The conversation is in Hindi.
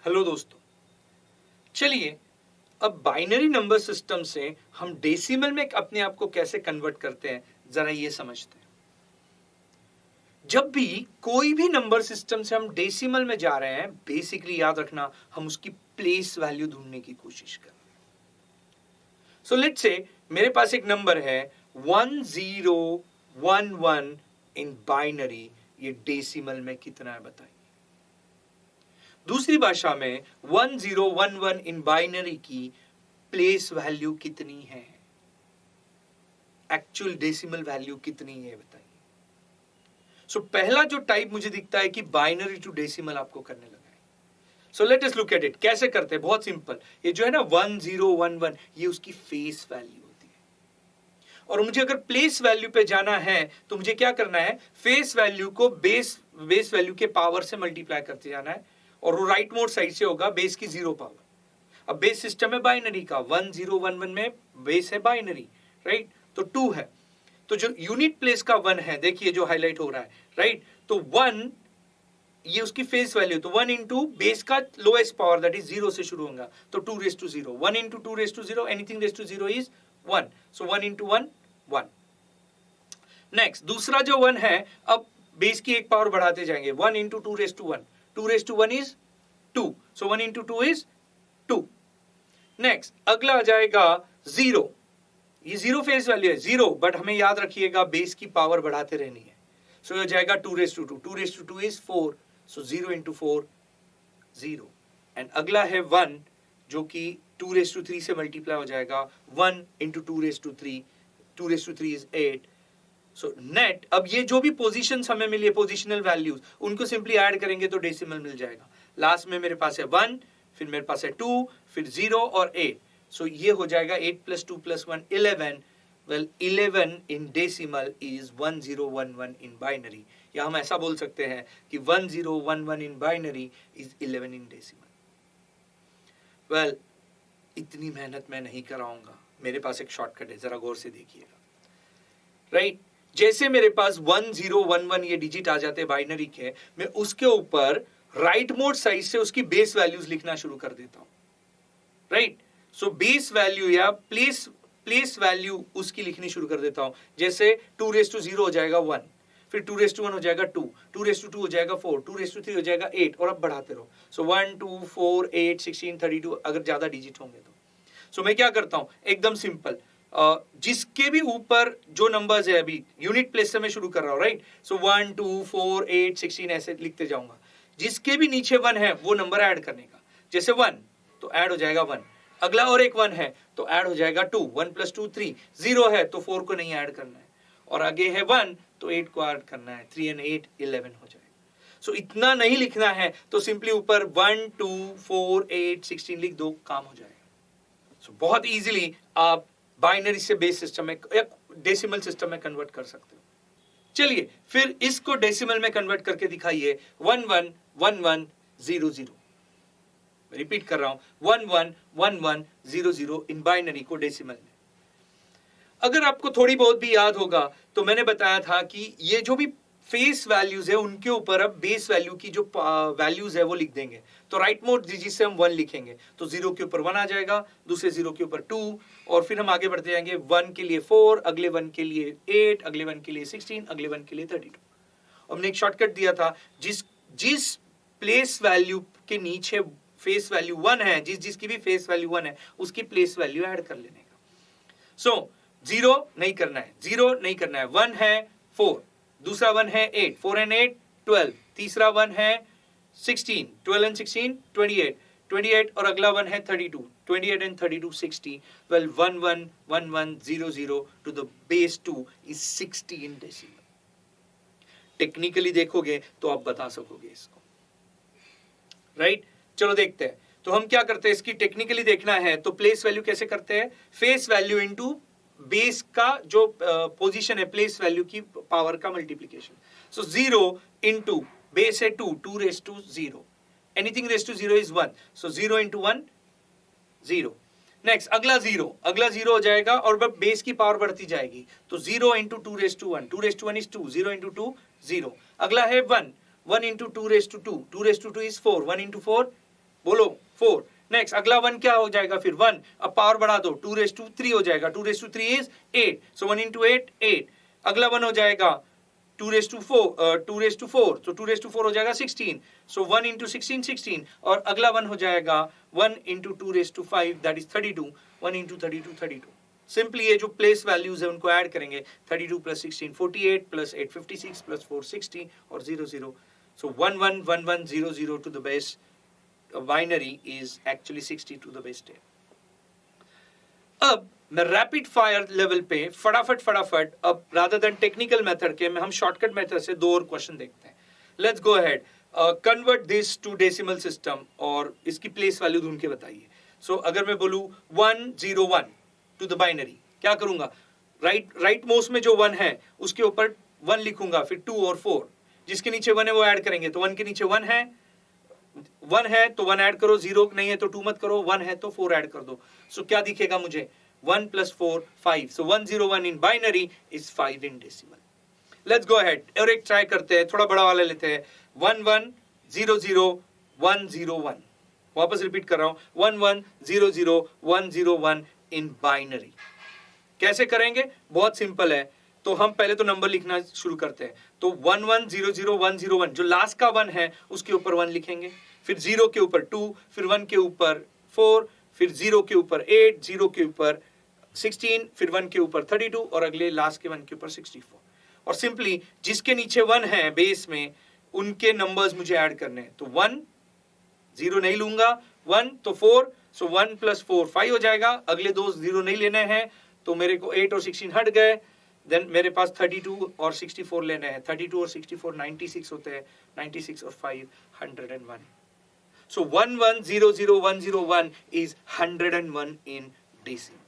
हेलो दोस्तों, चलिए अब बाइनरी नंबर सिस्टम से हम डेसिमल में अपने आप को कैसे कन्वर्ट करते हैं जरा ये समझते हैं। जब भी कोई भी नंबर सिस्टम से हम डेसिमल में जा रहे हैं, बेसिकली याद रखना हम उसकी प्लेस वैल्यू ढूंढने की कोशिश कर रहे हैं। सो लेट्स से मेरे पास एक नंबर है 1011 इन बाइनरी, ये डेसिमल में कितना है बताइए। दूसरी भाषा में 1011 इन बाइनरी की प्लेस वैल्यू कितनी है, एक्चुअल डेसिमल वैल्यू कितनी है बताइए। सो पहला जो टाइप मुझे दिखता है कि बाइनरी टू डेसिमल आपको करने लगा है। So let us look at it, कैसे करते हैं, बहुत सिंपल। ये जो है ना 1011, ये उसकी फेस वैल्यू होती है, और मुझे अगर प्लेस वैल्यू पे जाना है तो मुझे क्या करना है, फेस वैल्यू को बेस वैल्यू के पावर से मल्टीप्लाई करते जाना है, और वो राइट मोड साइड से होगा बेस की 0 पावर। अब बेस सिस्टम है बाइनरी का, 1011 में बेस है बाइनरी, राइट, तो 2 है। तो जो यूनिट प्लेस का 1 है, देखिए जो हाईलाइट हो रहा है, राइट, तो 1 ये उसकी फेस वैल्यू, तो 1 इंटू बेस का लोएस्ट पावर दैट इज 0 से शुरू होगा, तो 2 raise to 0, 1 into 2 raise to 0, anything raise to 0 is 1, so 1 into 1 1। Next दूसरा जो 1 है, अब बेस की एक पावर बढ़ाते जाएंगे, 1 into 2 raise to 1, 2 raise to 1 is 2, so 1 into 2 is 2। Next अगला आ जाएगा 0, ये 0 फेस वैल्यू है 0, बट हमें याद रखिएगा बेस की पावर बढ़ाते रहनी है, सो ये जाएगा 2 raise to 2, 2 raise to 2 is 4, so 0 into 4 0। And अगला है 1 जो कि 2 रेज टू 3 से मल्टीप्लाई हो जाएगा, 1 into 2 raise to 3, 2 raise to 3 is 8, so नेट। अब ये जो भी पोजीशंस हमें मिली है, पोजिशनल वैल्यूज, उनको सिंपली ऐड करेंगे तो डेसिमल मिल जाएगा। लास्ट में मेरे पास है 1, फिर मेरे पास है 2, फिर 0 और 8, सो ये हो जाएगा 8 + 2 + 1 11। Well 11 in decimal is 1011 in binary, या हम ऐसा बोल सकते हैं कि 1011 in binary is 11 in decimal. Well इतनी मेहनत मैं नहीं कराऊंगा, मेरे पास एक शॉर्टकट है, जरा गौर से देखिएगा, राइट। जैसे मेरे पास 1011 ये डिजिट आ जाते हैं बाइनरी के, मैं उसके ऊपर राइट मोड साइड से उसकी बेस वैल्यूज लिखना शुरू कर देता हूं, राइट। सो बेस वैल्यू या प्लेस वैल्यू उसकी लिखनी शुरू कर देता हूं। जैसे 2 रेज टू 0 हो जाएगा 1, फिर 2 रेज टू 1 हो जाएगा 2, 2 रेज टू 2 हो जाएगा 4, 2 रेज टू 3 हो जाएगा 8, और अब बढ़ाते रहो। सो 1 2 4 8 16 32, अगर ज्यादा डिजिट होंगे तो। सो मैं क्या करता हूं, एकदम सिंपल, जिसके भी ऊपर जो नंबर्स है, अभी यूनिट प्लेस से मैं शुरू कर रहा हूं, राइट, सो 1 2 4 8 16 ऐसे लिखते जाऊंगा। जिसके भी नीचे 1 है वो नंबर ऐड करने का, जैसे 1 तो ऐड हो जाएगा 1, अगला और एक 1 है तो ऐड हो जाएगा 2, 1 + 2 3, 0 है तो 4 को नहीं ऐड करना है, और आगे है 1 तो 8 को ऐड करना है, 3 + 8 11 हो जाएगा। सो इतना नहीं लिखना है तो सिंपली ऊपर 1 2 4 8 16 लिख दो, काम हो जाएगा। सो बहुत इजीली आप बाइनरी से बेस सिस्टम में या डेसिमल सिस्टम में कन्वर्ट कर सकते हो। चलिए फिर इसको डेसिमल में कन्वर्ट करके दिखाइए, 111100। रिपीट कर रहा हूं, 111100 इन बाइनरी को डेसिमल में। अगर आपको थोड़ी बहुत भी याद होगा तो मैंने बताया था कि ये जो भी फेस वैल्यूज है उनके ऊपर अब बेस वैल्यू की जो वैल्यूज है वो लिख देंगे। तो राइट मोड डिजिट से हम 1 लिखेंगे तो 0 के ऊपर 1 आ जाएगा, दूसरे 0 के ऊपर 2, और फिर हम आगे बढ़ते जाएंगे, 1 के लिए 4, अगले 1 के लिए 8, अगले 1 के लिए 16, अगले 1 के लिए 32। हमने एक शॉर्टकट दिया था, जिस प्लेस वैल्यू के नीचे फेस वैल्यू 1 है, जिसकी भी फेस वैल्यू 1 है उसकी प्लेस वैल्यू ऐड कर लेने का। सो 0 नहीं करना है, 0 नहीं करना है, 1 है 4, दूसरा 1 है 8, 4 and 8 12, तीसरा 1 है 16, 12 and 16 28, 28 और अगला 1 है 32, 28 and 32 60। Well 111100 to the base 2 is 60 in decimal। Technically देखोगे तो आप बता सकोगे इसको, राइट। चलो देखते हैं, तो हम क्या करते हैं, इसकी टेक्निकली देखना है तो प्लेस वैल्यू कैसे करते हैं, फेस वैल्यू इनटू बेस का जो पोजीशन है, प्लेस वैल्यू की पावर का मल्टीप्लिकेशन। सो 0 इंटू बेस है 2, 2 raise to 0, anything raise to 0 is 1, so 0 into 1 0। Next अगला 0 हो जाएगा, और बेस की पावर बढ़ती जाएगी, तो 0 into 2 raise to 1, 2 raise to 1 is 2, 0 into 2 0। अगला है 1 into 2 raise to 2, 2 raise to 2 is 4, 1 into 4 बोलो 4। नेक्स्ट अगला 1 क्या हो जाएगा फिर 1, अब पावर बढ़ा दो 2^3 हो जाएगा, 2^3 इज 8, सो 1 into 8 8। अगला 1 हो जाएगा 2^4, 2^4, तो 2^4 हो जाएगा 16, सो 1 into 16 16। और अगला 1 हो जाएगा 1 into 2^5 that is 32, 1 into 32 32। Simply ये जो प्लेस वैल्यूज है उनको ऐड करेंगे, 32 plus 16 48 plus 8 56 plus 4 60 और 0 0, so 1 1 1 1 0 0 to the base binary is actually 60 to the base 10। अब मैं रैपिड फायर लेवल पे फटाफट अब रादर देन टेक्निकल मेथड के हम शॉर्टकट मेथड से 2 और क्वेश्चन देखते हैं। Let's go ahead, convert this to decimal system और इसकी प्लेस वैल्यू ढूंढ के बताइए। सो अगर मैं बोलूं 1 0 1 टू द बाइनरी, क्या करूंगा, राइट मोस्ट में जो 1 है उसके ऊपर 1 लिखूंगा, फिर 2 और 4, जिसके नीचे 1 है वो ऐड करेंगे, तो 1 के नीचे 1 है तो 1 ऐड करो, 0 नहीं है तो 2 मत करो, 1 है तो 4 ऐड कर दो। सो क्या दिखेगा मुझे, 1 plus 4 5, so 101 in binary is 5 in decimal। Let's go ahead और एक ट्राई करते हैं, थोड़ा बड़ा वाला लेते हैं, 1 1 0 0 1 0 1। वापस रिपीट कर रहा हूं, 1 1 0 0 1 0 1 in binary। कैसे करेंगे, बहुत सिंपल है। तो हम पहले तो नंबर लिखना शुरू करते हैं, तो 1 1 0 0 1 0 1, जो लास्ट का 1 है उसके ऊपर 1 लिखेंगे, फिर 0 के ऊपर 2, फिर 1 के ऊपर 4, फिर 0 के ऊपर 8, 0 के ऊपर 16, फिर 1 के ऊपर 32 और अगले लास्ट के 1 के ऊपर 64। और सिंपली जिसके नीचे 1 है बेस में उनके नंबर्स मुझे ऐड करने हैं, तो 1 0 नहीं लूंगा, 1 तो 4, सो 1 plus 4 5 हो जाएगा, अगले 2 0 नहीं लेने हैं तो मेरे को 8 और 16 हट गए, देन मेरे पास 32 और 64 लेने हैं, 32 और 64 96 होते हैं, 96 और 5 101। So 1 1 0 0 1 0 1 is 101 in decimal।